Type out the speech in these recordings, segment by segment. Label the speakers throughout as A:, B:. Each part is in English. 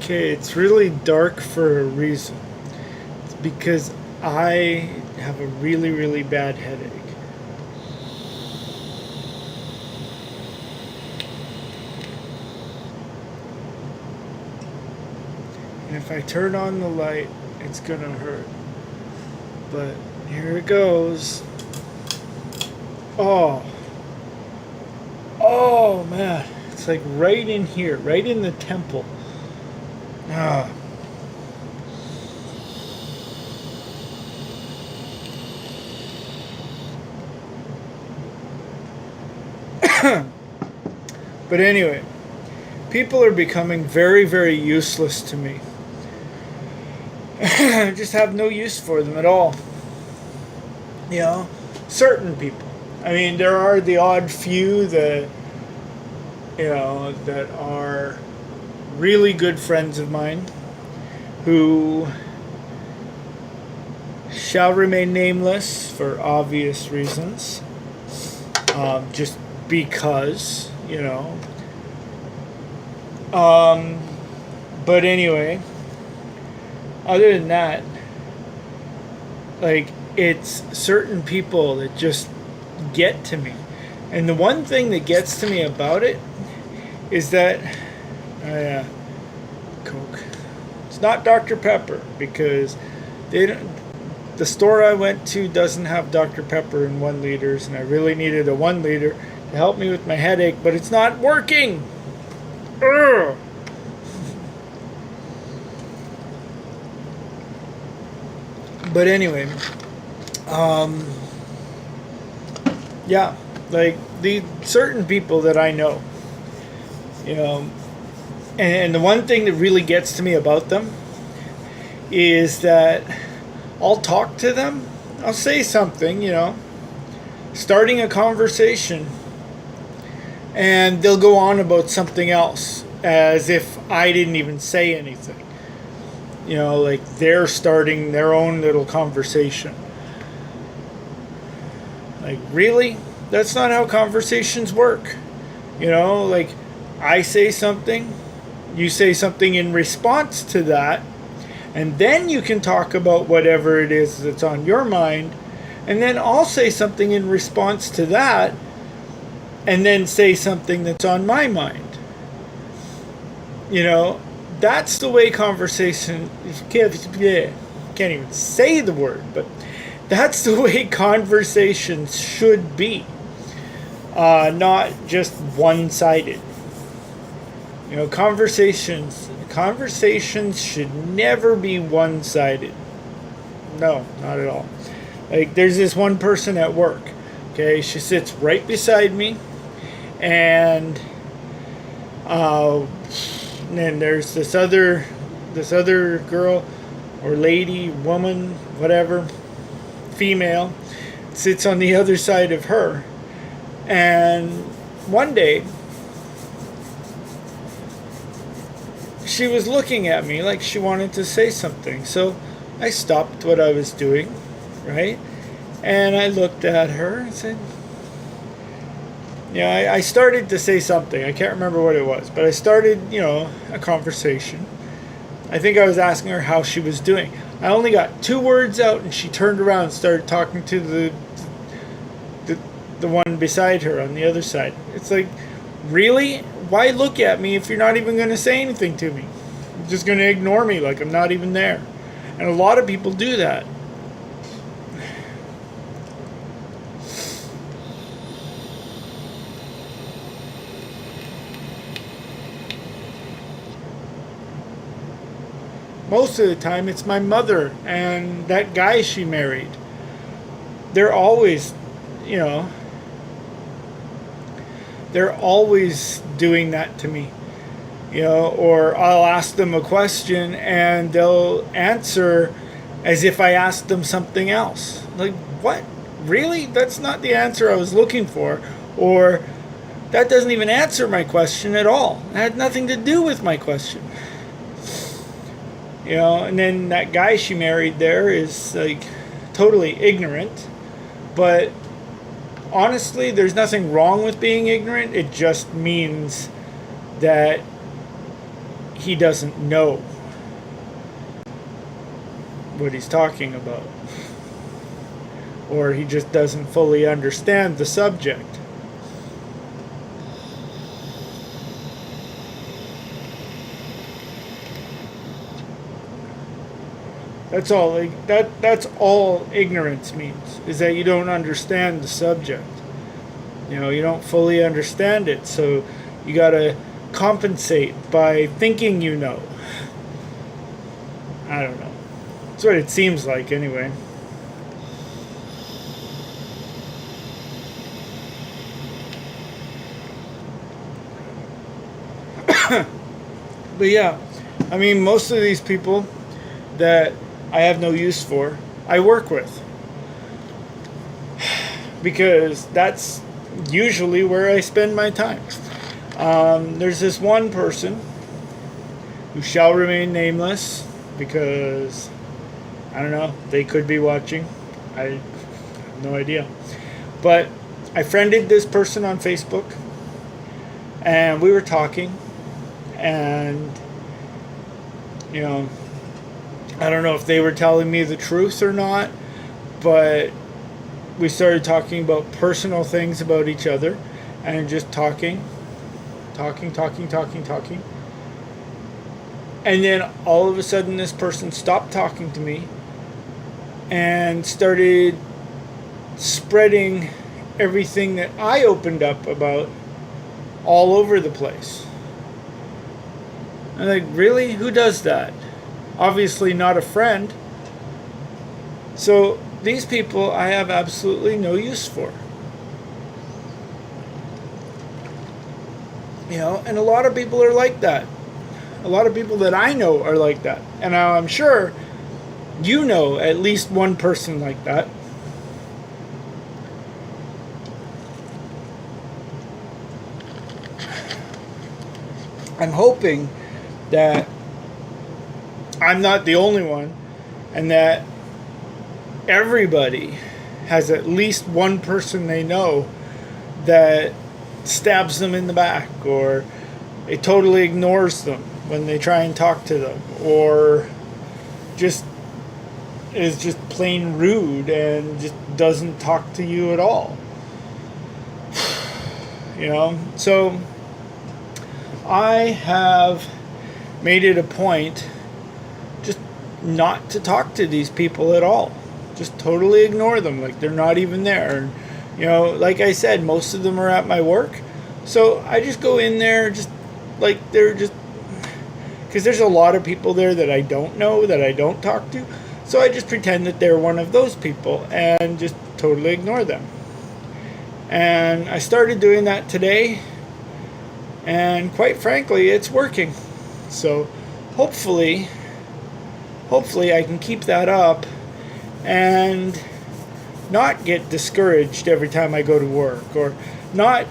A: Okay, it's really dark for a reason. It's because I have a really, really bad headache. And if I turn on the light, it's gonna hurt. But here it goes. Oh. Oh man. It's like right in here, right in the temple. Ah. But anyway, people are becoming very, very useless to me. I just have no use for them at all. You know, certain people. I mean, there are the odd few that, that are really good friends of mine who shall remain nameless for obvious reasons. Just because, But anyway, other than that, like, it's certain people that just get to me. And the one thing that gets to me about it is that, Coke. It's not Dr. Pepper because they don't. The store I went to doesn't have Dr. Pepper in 1 liters, and I really needed a 1 liter to help me with my headache, but it's not working. Ugh. But anyway, yeah, like the certain people that I know, and the one thing that really gets to me about them is that I'll talk to them, I'll say something, starting a conversation, and they'll go on about something else as if I didn't even say anything. Like they're starting their own little conversation. Like, really? That's not how conversations work. Like I say something, you say something in response to that, and then you can talk about whatever it is that's on your mind, and then I'll say something in response to that, and then say something that's on my mind. That's the way conversation, can't even say the word, but that's the way conversations should be. Not just one-sided. Conversations should never be one-sided. No, not at all. Like, there's this one person at work. Okay, she sits right beside me, and then there's this other girl or lady, woman, whatever, female, sits on the other side of her. And one day, she was looking at me like she wanted to say something. So I stopped what I was doing, right? And I looked at her and said, I started to say something. I can't remember what it was, but I started, a conversation. I think I was asking her how she was doing. I only got 2 words out, and she turned around and started talking to the one beside her on the other side. It's like, really? Why look at me if you're not even going to say anything to me? You're just going to ignore me like I'm not even there. And a lot of people do that. Most of the time, it's my mother and that guy she married. They're always, they're always doing that to me. Or I'll ask them a question and they'll answer as if I asked them something else. Like, what? Really? That's not the answer I was looking for. Or that doesn't even answer my question at all. It had nothing to do with my question. And then that guy she married there is like totally ignorant. But honestly, there's nothing wrong with being ignorant. It just means that he doesn't know what he's talking about, or he just doesn't fully understand the subject. That's all. That's all ignorance means, is that you don't understand the subject. You don't fully understand it, so you gotta compensate by thinking you know. I don't know. That's what it seems like, anyway. But yeah, I mean, most of these people that I have no use for, I work with. Because that's usually where I spend my time. There's this one person who shall remain nameless because, I don't know, they could be watching. I have no idea. But I friended this person on Facebook, and we were talking, and, I don't know if they were telling me the truth or not, but we started talking about personal things about each other, and just talking. And then all of a sudden this person stopped talking to me and started spreading everything that I opened up about all over the place. I'm like, really? Who does that? Obviously not a friend. So these people I have absolutely no use for. And a lot of people are like that. A lot of people that I know are like that. And I'm sure you know at least one person like that. I'm hoping that I'm not the only one, and that everybody has at least one person they know that stabs them in the back, or it totally ignores them when they try and talk to them, or just is just plain rude and just doesn't talk to you at all. So I have made it a point just not to talk to these people at all. Just totally ignore them, like they're not even there. And, like I said, most of them are at my work, so I just go in there just like they're just, because there's a lot of people there that I don't know, that I don't talk to, so I just pretend that they're one of those people and just totally ignore them. And I started doing that today, and quite frankly, it's working. So hopefully I can keep that up and not get discouraged every time I go to work, or not,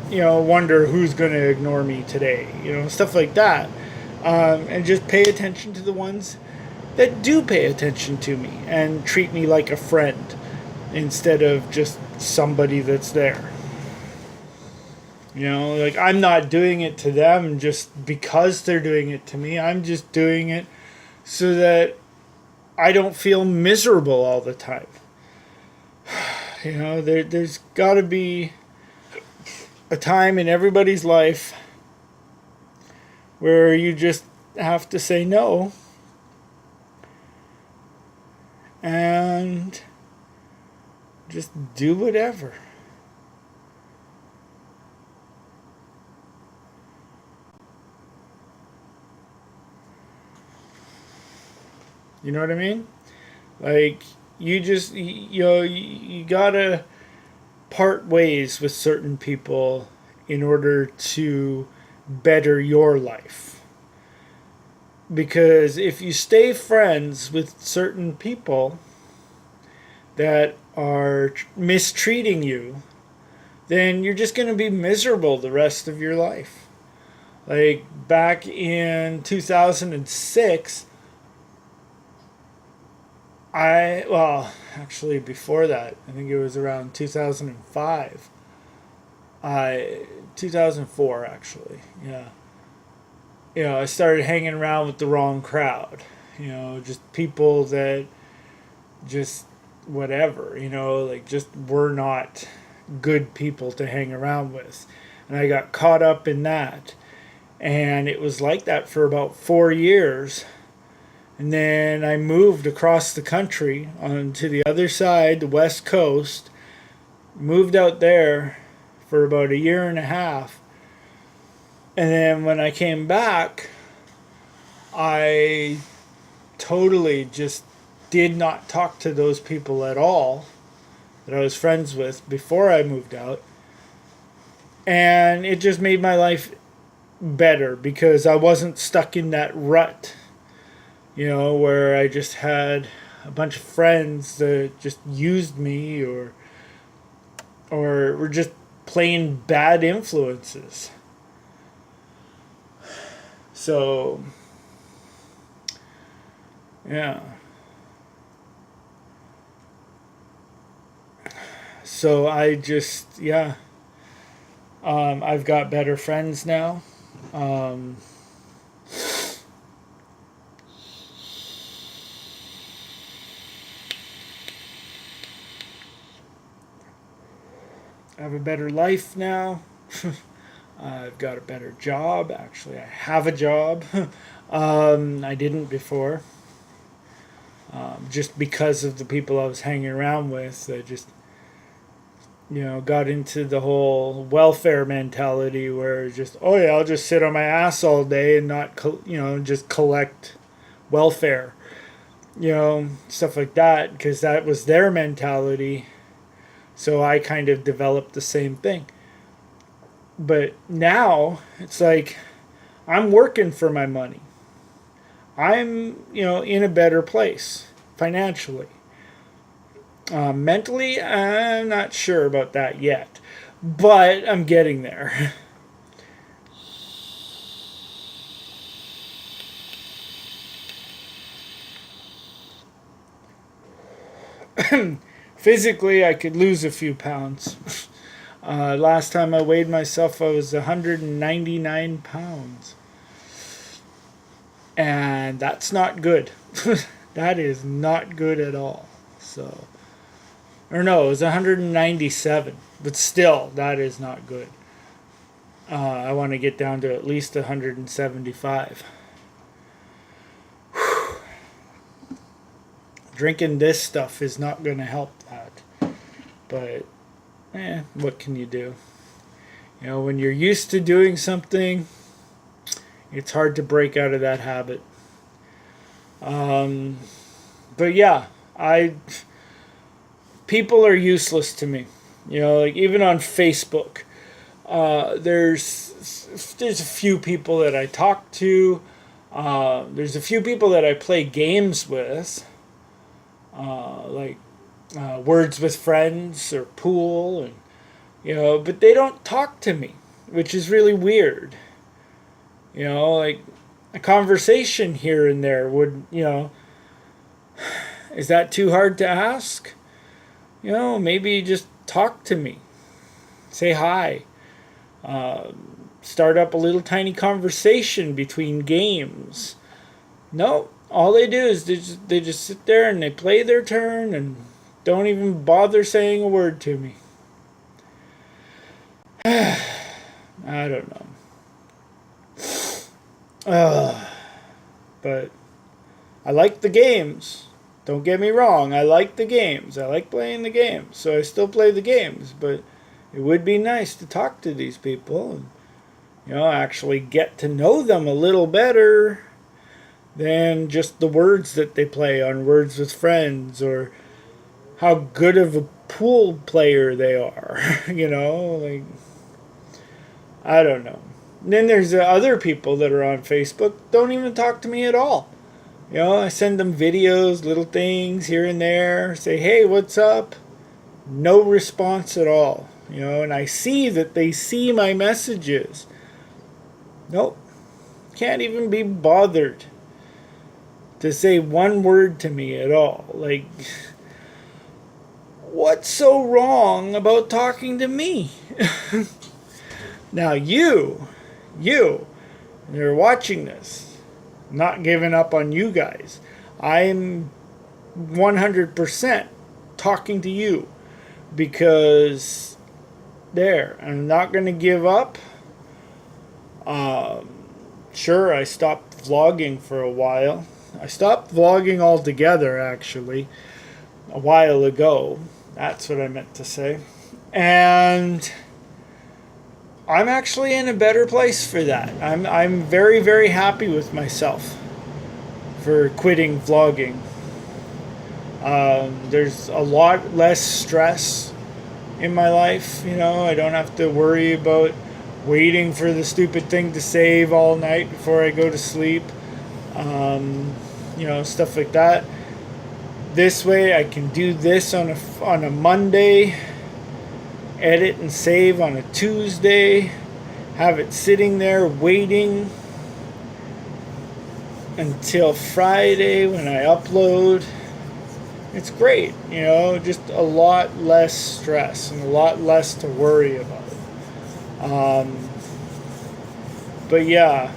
A: wonder who's going to ignore me today, stuff like that. And just pay attention to the ones that do pay attention to me and treat me like a friend instead of just somebody that's there. Like, I'm not doing it to them just because they're doing it to me. I'm just doing it so that I don't feel miserable all the time. There's got to be a time in everybody's life where you just have to say no and just do whatever. You know what I mean? Like, you gotta part ways with certain people in order to better your life. Because if you stay friends with certain people that are mistreating you, then you're just going to be miserable the rest of your life. Like, back in 2006, actually before that, I think it was around 2004 actually, yeah. I started hanging around with the wrong crowd. Just people that just whatever, like just were not good people to hang around with. And I got caught up in that. And it was like that for about 4 years. And then I moved across the country onto the other side, the West Coast, moved out there for about a year and a half. And then when I came back, I totally just did not talk to those people at all that I was friends with before I moved out. And it just made my life better because I wasn't stuck in that rut, where I just had a bunch of friends that just used me or were just plain bad influences. So, yeah. So I just, yeah. I've got better friends now. I have a better life now. I've got a better job. Actually, I have a job. I didn't before. Just because of the people I was hanging around with. I just, got into the whole welfare mentality where it's just, oh yeah, I'll just sit on my ass all day and not, just collect welfare. Stuff like that, because that was their mentality. So I kind of developed the same thing. But now it's like I'm working for my money. I'm, in a better place financially. Mentally, I'm not sure about that yet, but I'm getting there. Physically, I could lose a few pounds. Last time I weighed myself, I was 199 pounds. And that's not good. That is not good at all. So, or no, it was 197. But still, that is not good. I want to get down to at least 175. Drinking this stuff is not going to help that. But, what can you do? When you're used to doing something, it's hard to break out of that habit. But yeah, people are useless to me. Like even on Facebook, there's a few people that I talk to. There's a few people that I play games with, like Words with Friends or Pool, and but they don't talk to me, which is really weird. Like a conversation here and there would, is that too hard to ask? Maybe just talk to me. Say hi. Start up a little tiny conversation between games. No, all they do is they just sit there and they play their turn and don't even bother saying a word to me. I don't know. But I like the games. Don't get me wrong. I like the games. I like playing the games. So I still play the games. But it would be nice to talk to these people and, actually get to know them a little better than just the words that they play on Words with Friends or how good of a pool player they are. Like, I don't know. And then there's other people that are on Facebook don't even talk to me at all. I send them videos, little things here and there, say, hey, what's up? No response at all. And I see that they see my messages. Nope. Can't even be bothered to say one word to me at all. Like, what's so wrong about talking to me? Now you They're watching this. Not giving up on you guys. I'm 100% talking to you because I'm not going to give up. Sure, I stopped vlogging for a while. I stopped vlogging altogether, actually, a while ago. That's what I meant to say. And I'm actually in a better place for that. I'm very, very happy with myself for quitting vlogging. There's a lot less stress in my life. I don't have to worry about waiting for the stupid thing to save all night before I go to sleep. Stuff like that. This way I can do this on a Monday, edit and save on a Tuesday, have it sitting there waiting until Friday when I upload. It's great, just a lot less stress and a lot less to worry about. But yeah,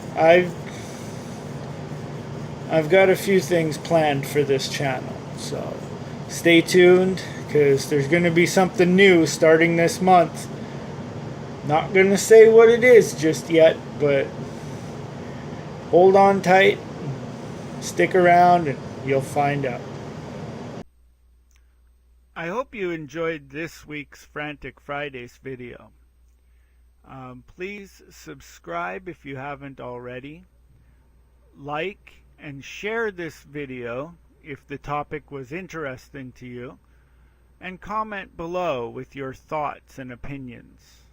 A: I've got a few things planned for this channel, so stay tuned because there's going to be something new starting this month. Not going to say what it is just yet, but hold on tight, stick around, and you'll find out. I hope you enjoyed this week's Frantic Fridays video. Please subscribe if you haven't already. Like and share this video if the topic was interesting to you. And comment below with your thoughts and opinions.